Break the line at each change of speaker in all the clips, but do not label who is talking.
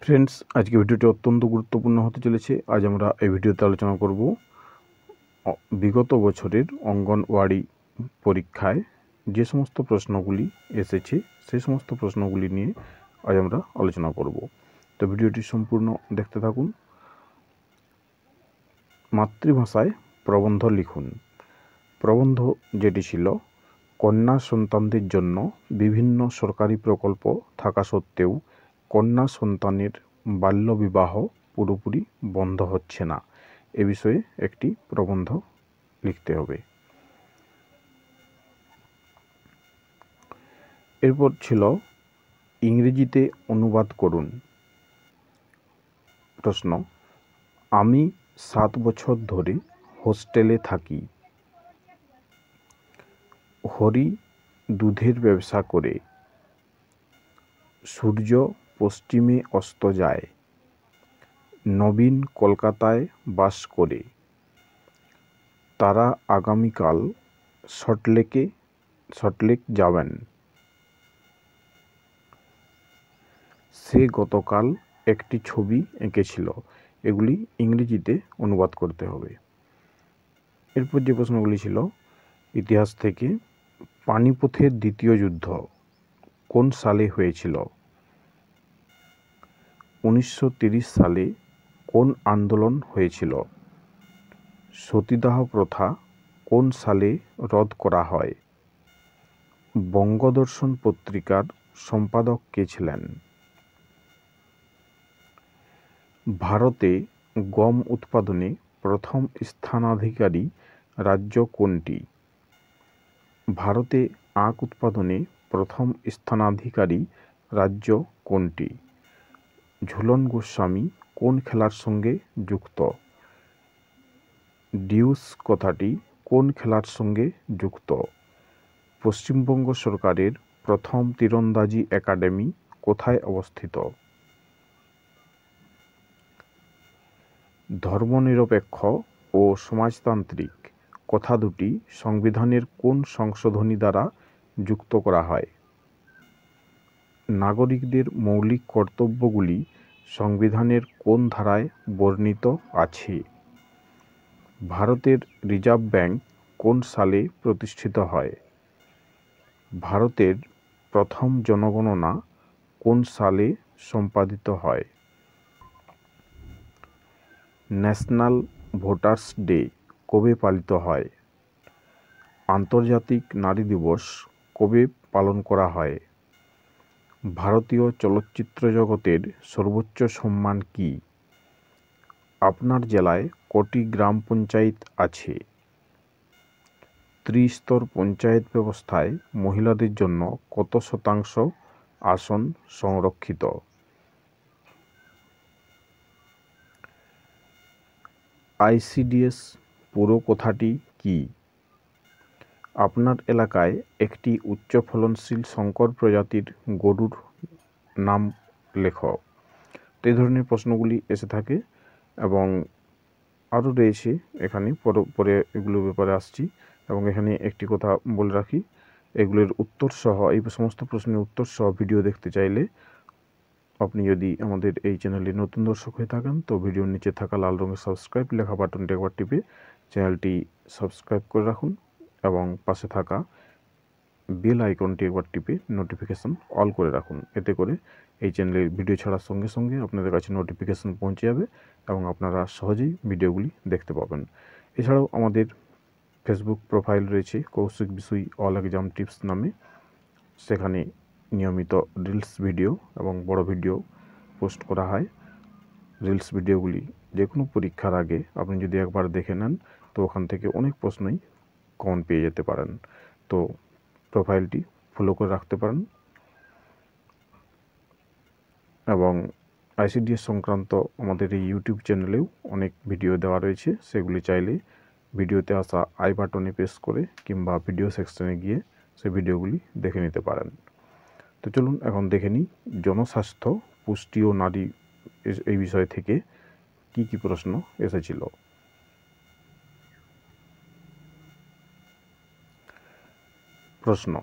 Friends, আজকে ভিডিওটি অত্যন্ত গুরুত্বপূর্ণ হতে চলেছে। আজ আমরা এই ভিডিওতে আলোচনা করব বিগত বছরের অঙ্গনওয়াড়ি পরীক্ষায় যে সমস্ত প্রশ্নগুলি এসেছে সেই সমস্ত প্রশ্নগুলি নিয়ে আজ আমরা আলোচনা করব। তো ভিডিওটি সম্পূর্ণ দেখতে থাকুন। মাতৃভাষায় প্রবন্ধ লিখুন। প্রবন্ধ যেটি ছিল, কন্যা সন্তানদের জন্য বিভিন্ন সরকারি প্রকল্প থাকা সত্ত্বেও কন্যা সন্তানের বাল্যবিবাহ পুরোপুরি বন্ধ হচ্ছে না, এ বিষয়ে একটি প্রবন্ধ লিখতে হবে। এরপর ছিল ইংরেজিতে অনুবাদ করুন। প্রশ্ন: আমি 7 বছর ধরে হোস্টেলে থাকি। হরি দুধের ব্যবসা করে। সূর্য পশ্চিমে অস্ত যায়। নবীন কলকাতায় বাস করে। তারা আগামীকাল সল্টলেক যাবেন। সে গতকাল একটি ছবি এঁকেছিল। এগুলি ইংরেজিতে অনুবাদ করতে হবে। এরপর যে প্রশ্নগুলি ছিল ইতিহাস থেকে, পানিপথের দ্বিতীয় যুদ্ধ কোন সালে হয়েছিল? 1930 সালে কোন আন্দোলন হয়েছিল? সতীদাহ প্রথা কোন সালে রদ করা হয়? বঙ্গদর্শন পত্রিকার সম্পাদক কে ছিলেন? ভারতে গম উৎপাদনে প্রথম স্থানাধিকারী রাজ্য কোনটি? ভারতে আখ উৎপাদনে প্রথম স্থানাধিকারী রাজ্য কোনটি? ঝুলন গোস্বামী কোন খেলার সঙ্গে যুক্ত? ডিউস কথাটি কোন খেলার সঙ্গে যুক্ত? পশ্চিমবঙ্গ সরকারের প্রথম তীরন্দাজি একাডেমি কোথায় অবস্থিত? ধর্মনিরপেক্ষ ও সমাজতান্ত্রিক কথা দুটি সংবিধানের কোন সংশোধনী দ্বারা যুক্ত করা হয়? নাগরিকদের মৌলিক কর্তব্যগুলি সংবিধানের কোন ধারায় বর্ণিত আছে? ভারতের রিজার্ভ ব্যাংক কোন সালে প্রতিষ্ঠিত হয়? ভারতের প্রথম জনগণনা কোন সালে সম্পাদিত হয়? ন্যাশনাল ভোটার্স ডে কবে পালিত হয়? আন্তর্জাতিক নারী দিবস কবে পালন করা হয়? ভারতীয় চলচ্চিত্র জগতের সর্বোচ্চ সম্মান কি? আপনার জেলায় কটি গ্রাম পঞ্চায়েত আছে? ত্রিস্তর পঞ্চায়েত ব্যবস্থায় মহিলাদের জন্য কত শতাংশ আসন সংরক্ষিত? আইসিডিএস পুরো কথাটি কি? আপনার এলাকায় একটি উচ্চ ফলনশীল সংকর প্রজাতির গরুর নাম লেখ। এই ধরনের প্রশ্নগুলি এসে থাকে এবং আরও রয়েছে এখানে, পরে এগুলোর ব্যাপারে আসছি। এবং এখানে একটি কথা বলে রাখি, এগুলোর উত্তর সহ, এই সমস্ত প্রশ্নের উত্তর সহ ভিডিও দেখতে চাইলে আপনি যদি আমাদের এই চ্যানেলে নতুন দর্শক হয়ে থাকেন তো ভিডিওর নিচে থাকা লাল রঙের সাবস্ক্রাইব লেখা বাটনটি একবার টিপে চ্যানেলটি সাবস্ক্রাইব করে রাখুন এবং পাশে থাকা বেল আইকনটি একবার টিপে নোটিফিকেশন অল করে রাখুন। এতে করে এই চ্যানেলের ভিডিও ছাড়ার সঙ্গে সঙ্গে আপনাদের কাছে নোটিফিকেশন পৌঁছে যাবে এবং আপনারা সহজেই ভিডিওগুলি দেখতে পাবেন। এছাড়াও আমাদের ফেসবুক প্রোফাইল রয়েছে কৌশিক বিষয় অল এক্সাম টিপস নামে। সেখানে নিয়মিত রিলস ভিডিও এবং বড় ভিডিও পোস্ট করা হয়। রিলস ভিডিওগুলি যে কোনো পরীক্ষার আগে আপনি যদি একবার দেখে নেন তো ওখান থেকে অনেক প্রশ্নই কমন পেয়ে যেতে পারেন। তো প্রোফাইলটি ফলো করে রাখতে পারেন এবং আইসিডিএস সংক্রান্ত আমাদের এই ইউটিউব চ্যানেলেও অনেক ভিডিও দেওয়া রয়েছে। সেগুলি চাইলে ভিডিওতে আসা আই বাটনে প্রেস করে কিংবা ভিডিও সেকশনে গিয়ে সেই ভিডিওগুলি দেখে নিতে পারেন। তো চলুন এখন দেখে নিই জনস্বাস্থ্য, পুষ্টি ও নারী এই বিষয় থেকে কি কি প্রশ্ন এসেছিল। প্রশ্ন: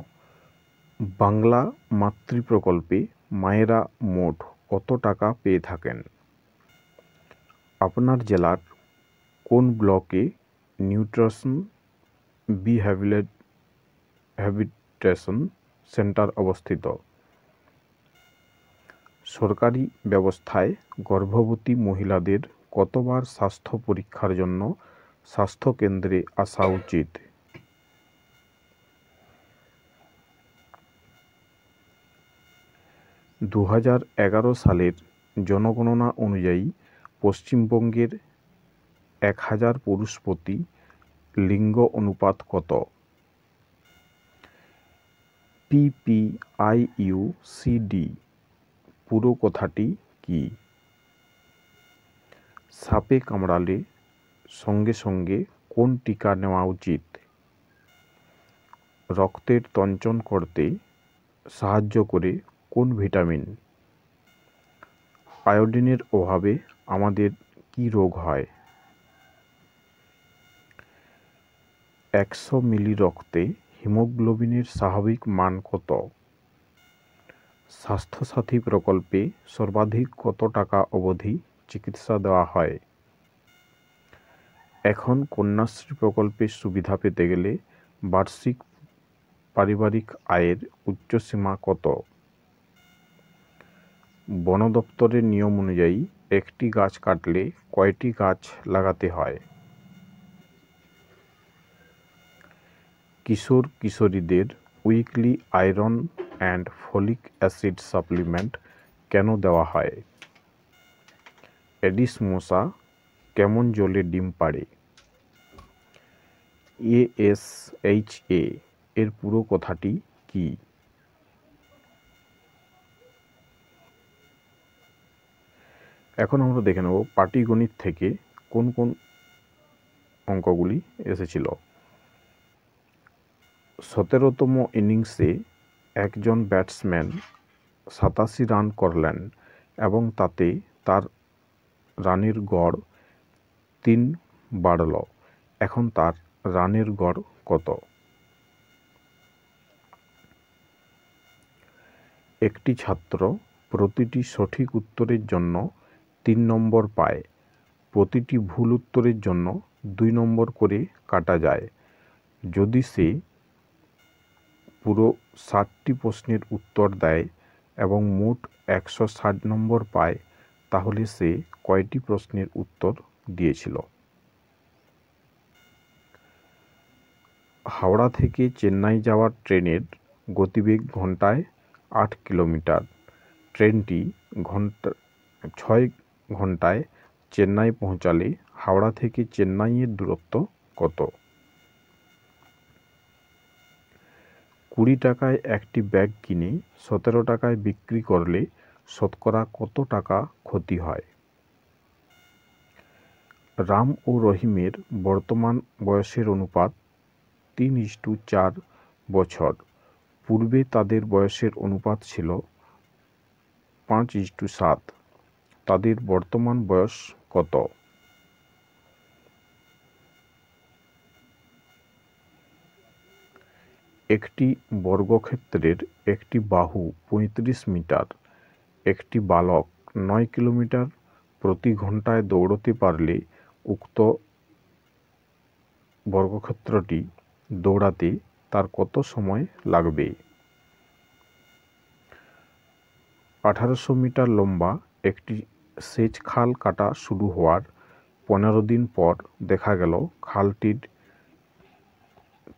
বাংলা মাতৃ প্রকল্পে মায়েরা মোট কত টাকা পেয়ে থাকেন? আপনার জেলার কোন ব্লকে নিউট্রিশন রিহ্যাবিলিটেশন সেন্টার অবস্থিত? সরকারি ব্যবস্থায় গর্ভবতী মহিলাদের কতবার স্বাস্থ্য পরীক্ষার জন্য স্বাস্থ্যকেন্দ্রে আসা উচিত? দু সালের জনগণনা অনুযায়ী পশ্চিমবঙ্গের 1000 পুরুষ প্রতি লিঙ্গ অনুপাত কত? PPIUCD পুরো কথাটি কি? সাপে কামড়ালে সঙ্গে সঙ্গে কোন টিকা নেওয়া উচিত? রক্তের তঞ্চন করতে সাহায্য করে কোন ভিটামিন? আয়োডিনের অভাবে আমাদের কি রোগ হয়? 100 মিলি রক্তে হিমোগ্লোবিনের স্বাভাবিক মান কত? স্বাস্থ্যসাথী প্রকল্পে সর্বাধিক কত টাকা অবধি চিকিৎসা দেওয়া হয়? এখন কন্যাশ্রী প্রকল্পের সুবিধা পেতে গেলে বার্ষিক পারিবারিক আয়ের উচ্চসীমা কত? বন দপ্তরের নিয়ম অনুযায়ী একটি গাছ কাটলে কয়টি গাছ লাগাতে হয়? কিশোর কিশোরীদের weekly iron and folic acid supplement কেন দেওয়া হয়? এডিস মশা কেমন জলে ডিম পাড়ে? ASHA এর পুরো কথাটি কি? এখন আমরা দেখে নেব পাটিগণিত থেকে কোন কোন অঙ্কগুলি এসেছিল। 17তম ইনিংসে একজন ব্যাটসম্যান 87 রান করলেন এবং তাতে তার রানের গড় 3 বাড়ল। এখন তার রানের গড় কত? একটি ছাত্র প্রতিটি সঠিক উত্তরের জন্য 3 নম্বর পায়। প্রতিটি ভুল উত্তরের জন্য 2 নম্বর করে কাটা যায়। যদি সে পুরো 60টি প্রশ্নের উত্তর দেয় এবং মোট 160 নম্বর পায়, তাহলে সে কয়টি প্রশ্নের উত্তর দিয়েছিল? হাওড়া থেকে চেন্নাই যাওয়ার ট্রেনের গতিবেগ ঘন্টায় 8 কিলোমিটার। ট্রেনটি 6 ঘন্টায় চেন্নাই পৌঁছালে হাওড়া থেকে চেন্নাইয়ের দূরত্ব কত? 20 টাকায় একটি ব্যাগ কিনে 17 টাকায় বিক্রি করলে শতকরা কত টাকা ক্ষতি হয়? রাম ও রহিমের বর্তমান বয়সের অনুপাত 3:4 বছর। পূর্বে তাদের বয়সের অনুপাত ছিল 5:7। তাদের বর্তমান বয়স কত? একটি বর্গক্ষেত্রের একটি বাহু 35 মিটার। একটি বালক 9 কিলোমিটার প্রতি ঘন্টায় দৌড়তে পারলে উক্ত বর্গক্ষেত্রটি দৌড়াতে তার কত সময় লাগবে? 1800 মিটার লম্বা একটি সেচ খাল কাটা শুরু হওয়ার 15 দিন পর দেখা গেল খালটির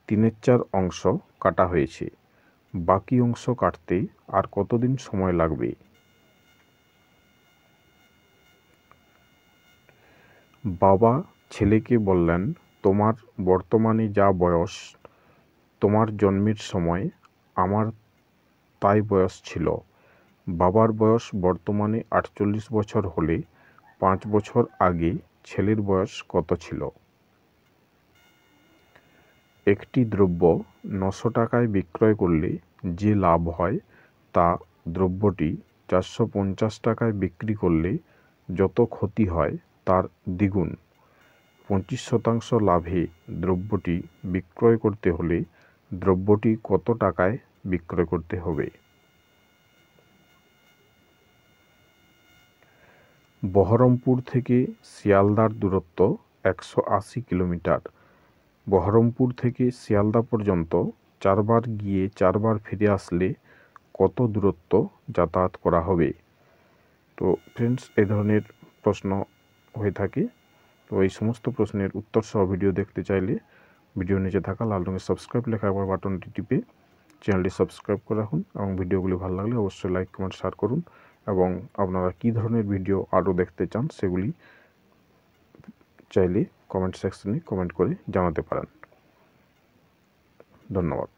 3/4 অংশ কাটা হয়েছে। বাকি অংশ কাটতে আর কতদিন সময় লাগবে? বাবা ছেলেকে বললেন, তোমার বর্তমানে যা বয়স, তোমার জন্মের সময় আমার তাই বয়স ছিল। বাবার বয়স বর্তমানে 48 বছর হলে 5 বছর আগে ছেলের বয়স কত ছিল? একটি দ্রব্য 900 টাকায় বিক্রয় করলে যে লাভ হয় তা দ্রব্যটি 450 টাকায় বিক্রি করলে যত ক্ষতি হয় তার দ্বিগুণ। 25% লাভে দ্রব্যটি বিক্রয় করতে হলে দ্রব্যটি কত টাকায় বিক্রয় করতে হবে? বহরমপুর থেকে শিয়ালদার দূরত্ব 180 কিলোমিটার। বহরমপুর থেকে শিয়ালদা পর্যন্ত 4 বার গিয়ে 4 বার ফিরে আসলে কত দূরত্ব যাতায়াত করা হবে? তো ফ্রেন্ডস, এই ধরনের প্রশ্ন হয়ে থাকে। তো এই সমস্ত প্রশ্নের উত্তর সহ ভিডিও দেখতে চাইলে ভিডিও নিচে থাকা লাল রঙের সাবস্ক্রাইব লেখা বাটনটি টিপে চ্যানেলটি সাবস্ক্রাইব করে রাখুন এবং ভিডিওগুলি ভালো লাগলে অবশ্যই লাইক কমেন্ট শেয়ার করুন এবং আপনারা কী ধরনের ভিডিও আরও দেখতে চান সেগুলি চাইলে কমেন্ট সেকশনে কমেন্ট করে জানাতে পারেন। ধন্যবাদ।